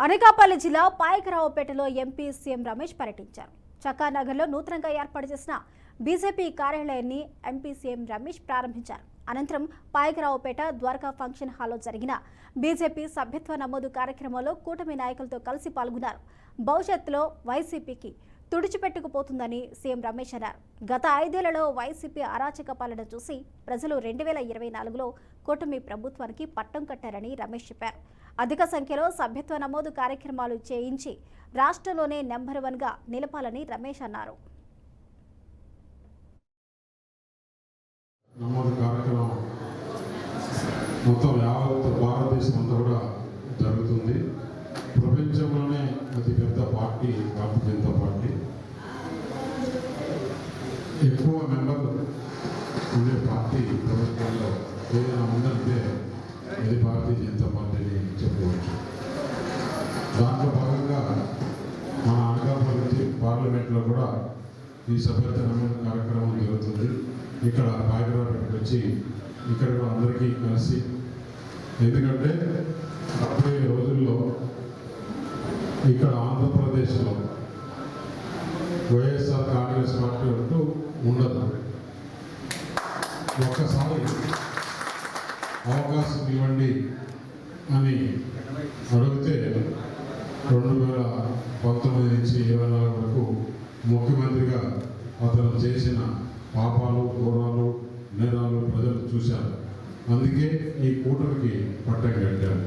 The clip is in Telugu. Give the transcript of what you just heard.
అనకాపల్లి జిల్లా పాయకరావుపేటలో ఎంపీ సీఎం రమేష్ పర్యటించారు. చక్కానగర్లో నూతనంగా ఏర్పాటు చేసిన బీజేపీ కార్యాలయాన్ని ఎంపీ సీఎం రమేష్ ప్రారంభించారు. అనంతరం పాయకరావుపేట ద్వారకా ఫంక్షన్ హాల్లో జరిగిన బీజేపీ సభ్యత్వ నమోదు కార్యక్రమంలో కూటమి నాయకులతో కలిసి పాల్గొన్నారు. భవిష్యత్తులో వైసీపీకి తుడిచిపెట్టుకుపోతుందని సీఎం రమేష్ అన్నారు. గత 5 ఏళ్లలో వైసీపీ అరాచక పాలన చూసి ప్రజలు 2024లో కూటమి ప్రభుత్వానికి పట్టం కట్టారని రమేష్ చెప్పారు. అధిక సంఖ్యలో సభ్యత్వ నమోదు కార్యక్రమాలు చేయించి రాష్ట్రంలోనే నెంబర్ 1గా నిలపాలని రమేష్ అన్నారు. నమోదు కార్యక్రమం మొత్తం యావత్ భారతదేశం అంతా కూడా జరుగుతుంది. ప్రపంచంలోనే అతి పెద్ద పార్టీ భారతీయ జనతా పార్టీ. ఎక్కువ మెంబర్లు ఉండే పార్టీ ప్రభుత్వంలో ఏదైనా ఉందంటే ఇది భారతీయ జనతా పార్టీని చెప్పుకోవచ్చు. దాంట్లో భాగంగా మన అనకాపల్లి పార్లమెంట్లో కూడా ఈ సభ్యత్వ నమోదు కార్యక్రమం జరుగుతుంది. ఇక్కడ పాయకరావుపేటకు వచ్చి ఇక్కడ అందరికీ కలిసి, ఎందుకంటే రాబోయే రోజుల్లో ఇక్కడ ఆంధ్రప్రదేశ్లో వైఎస్ఆర్ కాంగ్రెస్ పార్టీ అంటూ ఉండదు. ఒక్కసారి అవకాశం ఇవ్వండి అని అడిగితే 2019 నుంచి 2024 వరకు ముఖ్యమంత్రిగా అతను చేసిన పాపాలు, ఘోరాలు, నేరాలు ప్రజలు చూశారు. అందుకే ఈ కూటమికి పట్టం కట్టారు.